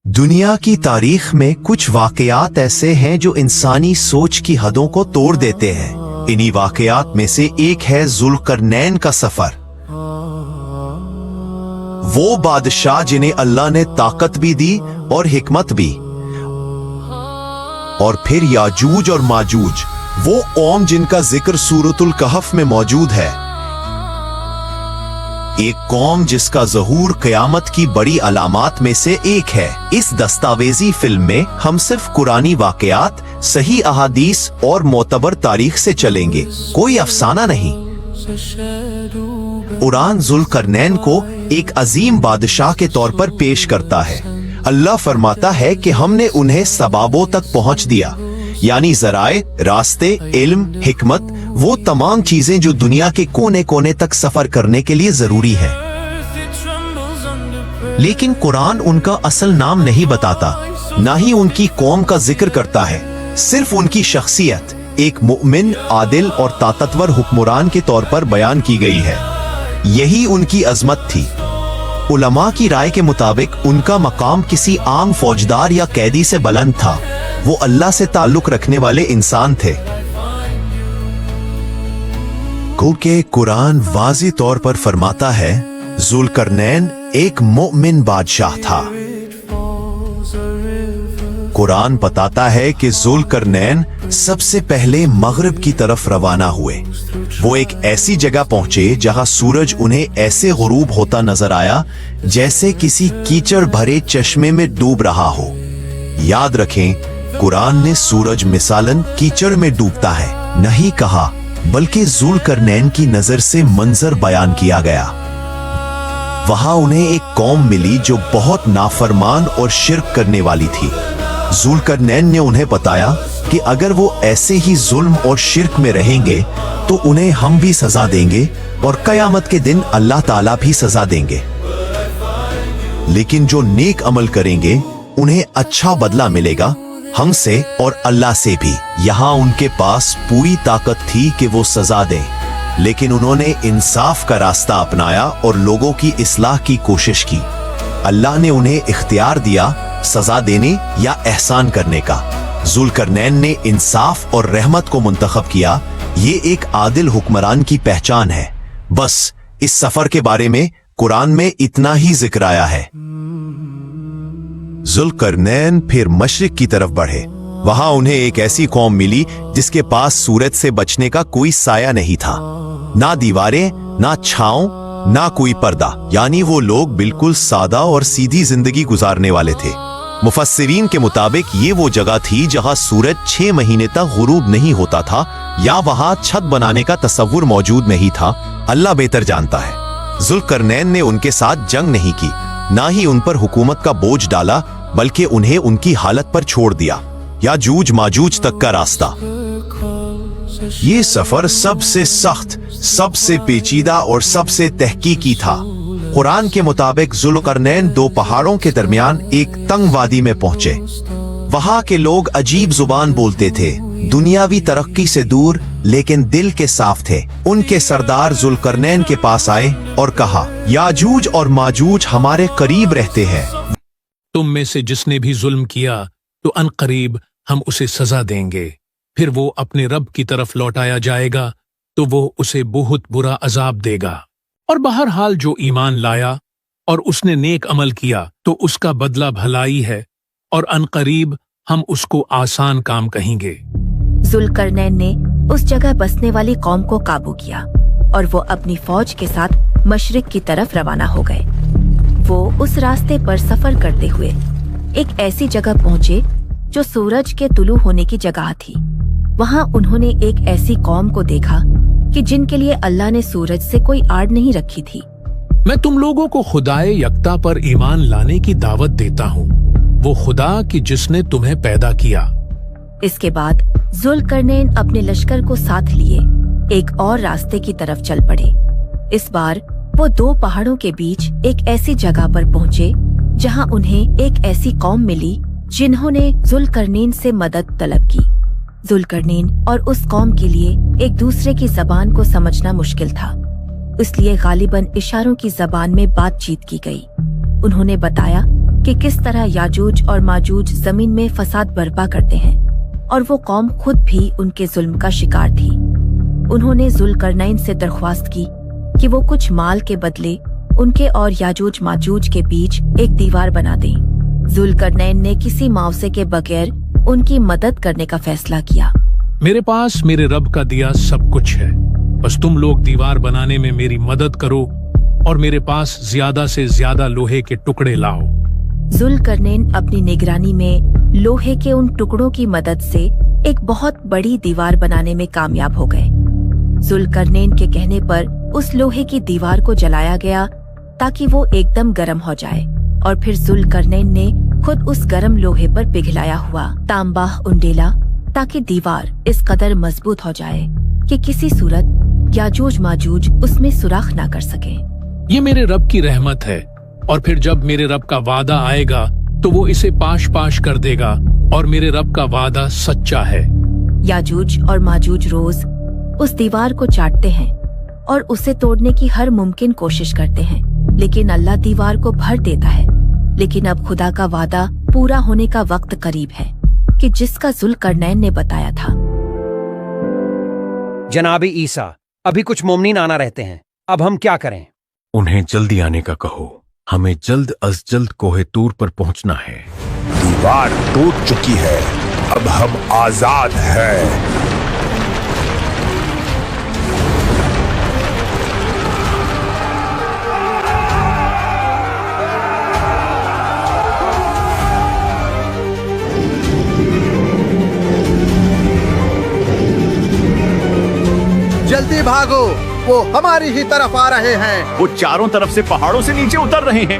दुनिया की तारीख में कुछ वाकयात ऐसे हैं जो इंसानी सोच की हदों को तोड़ देते हैं। इन्हीं वाकयात में से एक है जुल्करनैन का सफर। वो बादशाह जिन्हें अल्लाह ने ताकत भी दी और हिकमत भी, और फिर याजूज और माजूज, वो कौम जिनका जिक्र सूरतुल कहफ में मौजूद है। एक कौम जिसका ज़हूर क़यामत की बड़ी अलामात में से एक है। इस दस्तावेजी फिल्म में हम सिर्फ कुरानी वाक़यात, सही अहादीस और मोतबर तारीख से चलेंगे, कोई अफसाना नहीं। कुरान जुल्करनैन को एक अजीम बादशाह के तौर पर पेश करता है। अल्लाह फरमाता है कि हमने उन्हें सबाबों तक पहुंच दिया, यानी जराए, रास्ते, इल्म, हिकमत, वो तमाम चीजें जो दुनिया के कोने कोने तक सफर करने के लिए जरूरी है। लेकिन कुरान उनका असल नाम नहीं बताता, ना ही उनकी कौम का जिक्र करता है। सिर्फ उनकी शख्सियत एक मुमिन, आदिल और ताकतवर हुक्मरान के तौर पर बयान की गई है। यही उनकी अजमत थी। उलमा की राय के मुताबिक उनका मकाम किसी आम फौजदार या कैदी से बुलंद था। वो अल्लाह से ताल्लुक रखने वाले इंसान थे। क्योंकि कुरान वाज़ी तौर पर फरमाता है, जुल्करनैन एक मोमिन बादशाह था। कुरान बताता है कि जुल्करनैन सबसे पहले मगरिब की तरफ रवाना हुए। वो एक ऐसी जगह पहुंचे जहां सूरज उन्हें ऐसे गुरूब होता नजर आया जैसे किसी कीचड़ भरे चश्मे में डूब रहा हो। याद रखें, कुरान ने सूरज मिसालन कीचड़ में डूबता है नहीं कहा, बल्कि जुल्करनैन की नजर से मंजर बयान किया गया। वहां उन्हें एक कौम मिली जो बहुत नाफरमान और शिर्क करने वाली थी। जुल्करनैन ने उन्हें बताया कि अगर वो ऐसे ही जुल्म और शिर्क में रहेंगे तो उन्हें हम भी सजा देंगे और कयामत के दिन अल्लाह ताला भी सजा देंगे। लेकिन जो नेक अमल करेंगे उन्हें अच्छा बदला मिलेगा, हमसे और अल्लाह से भी। यहाँ उनके पास पूरी ताकत थी कि वो सजा दें, लेकिन उन्होंने इंसाफ का रास्ता अपनाया और लोगों की इस्लाह की कोशिश की। अल्लाह ने उन्हें इख्तियार दिया सजा देने या एहसान करने का। जुल्करनैन ने इंसाफ और रहमत को मुंतखब किया। ये एक आदिल हुक्मरान की पहचान है। बस इस सफर के बारे में कुरान में इतना ही जिक्र आया है। जुल्करनैन फिर मशरिक की तरफ बढ़े। वहां उन्हें एक ऐसी कौम मिली जिसके पास सूरज से बचने का कोई साया नहीं था, ना दीवारें, ना छांव, ना कोई पर्दा। यानी वो लोग बिल्कुल सादा और सीधी जिंदगी गुजारने वाले थे। मुफस्सिरीन के मुताबिक ये वो जगह थी जहां सूरज 6 महीने तक गुरूब नहीं होता था, या वहां छत बनाने का तसव्वुर मौजूद नहीं था। अल्लाह बेहतर जानता है। जुल्करनैन ने उनके साथ जंग नहीं की, ना ही उन पर हुकूमत का बोझ डाला, बल्कि उन्हें उनकी हालत पर छोड़ दिया। याजूज माजूज तक का रास्ता। ये सफर सबसे सख्त, सबसे पेचीदा और सबसे तहकीकी था। कुरान के मुताबिक जुल्करनैन 2 पहाड़ों के दरमियान एक तंग वादी में पहुंचे। वहां के लोग अजीब जुबान बोलते थे, दुनियावी तरक्की से दूर लेकिन दिल के साफ थे। उनके सरदार जुल्करनैन के पास आए और कहा, याजूज और माजूज हमारे करीब रहते हैं। तुम में से जिसने भी जुल्म किया तो अनकरीब हम उसे सजा देंगे। फिर वो अपने रब की तरफ लौटाया जाएगा तो वो उसे बहुत बुरा अजाब देगा। और बहरहाल जो ईमान लाया और उसने नेक अमल किया तो उसका बदला भलाई है, और अनकरीब हम उसको आसान काम कहेंगे। जुल्करनैन ने उस जगह बसने वाली कौम को काबू किया और वो अपनी फौज के साथ मशरिक की तरफ रवाना हो गए। वो उस रास्ते पर सफर करते हुए एक ऐसी जगह पहुँचे जो सूरज के तुलू होने की जगह थी। वहाँ उन्होंने एक ऐसी कौम को देखा कि जिनके लिए अल्लाह ने सूरज से कोई आड़ नहीं रखी थी। मैं तुम लोगों को खुदाए यकता पर ईमान लाने की दावत देता हूँ, वो खुदा कि जिसने तुम्हें पैदा किया। इसके बाद जुल्करनैन अपने लश्कर को साथ लिए एक और रास्ते की तरफ चल पड़े। इस बार वो 2 पहाड़ों के बीच एक ऐसी जगह पर पहुँचे जहाँ उन्हें एक ऐसी कौम मिली जिन्होंने जुल्करनैन से मदद तलब की। जुल्करनैन और उस कौम के लिए एक दूसरे की जबान को समझना मुश्किल था, इसलिए गालिबन इशारों की जबान में बातचीत की गई। उन्होंने बताया कि कि किस तरह याजूज और माजूज जमीन में फसाद बर्पा करते हैं और वो कौम खुद भी उनके जुल्म का शिकार थी। उन्होंने जुल्करनैन से दरख्वास्त की कि वो कुछ माल के बदले उनके और याजूज माजूज के बीच एक दीवार बना दें। जुल्करनैन ने किसी मुआवजे के बगैर उनकी मदद करने का फैसला किया। मेरे पास मेरे रब का दिया सब कुछ है, बस तुम लोग दीवार बनाने में मेरी मदद करो और मेरे पास ज्यादा से ज्यादा लोहे के टुकड़े लाओ। जुल्करनैन अपनी निगरानी में लोहे के उन टुकड़ों की मदद से एक बहुत बड़ी दीवार बनाने में कामयाब हो गए। जुल्करनैन के कहने पर उस लोहे की दीवार को जलाया गया ताकि वो एकदम गर्म हो जाए और फिर जुल्करनैन ने खुद उस गर्म लोहे पर पिघलाया हुआ तांबा उंडेला ताकि दीवार इस कदर मजबूत हो जाए कि किसी सूरत याजूज माजूज उसमें सुराख ना कर सके। ये मेरे रब की रहमत है, और फिर जब मेरे रब का वादा आएगा तो वो इसे पाश पाश कर देगा, और मेरे रब का वादा सच्चा है। याजूज और माजूज रोज उस दीवार को चाटते हैं और उसे तोड़ने की हर मुमकिन कोशिश करते हैं, लेकिन अल्लाह दीवार को भर देता है। लेकिन अब खुदा का वादा पूरा होने का वक्त करीब है कि जिसका जुल्करनैन ने बताया था। जनाब ईसा, अभी कुछ मोमिनीन आना रहते हैं, अब हम क्या करें? उन्हें जल्दी आने का कहो, हमें जल्द अज जल्द कोहे तूर पर पहुंचना है। दीवार टूट चुकी है, अब हम आजाद हैं। जल्दी भागो, वो हमारी ही तरफ आ रहे हैं। वो चारों तरफ से पहाड़ों से नीचे उतर रहे हैं।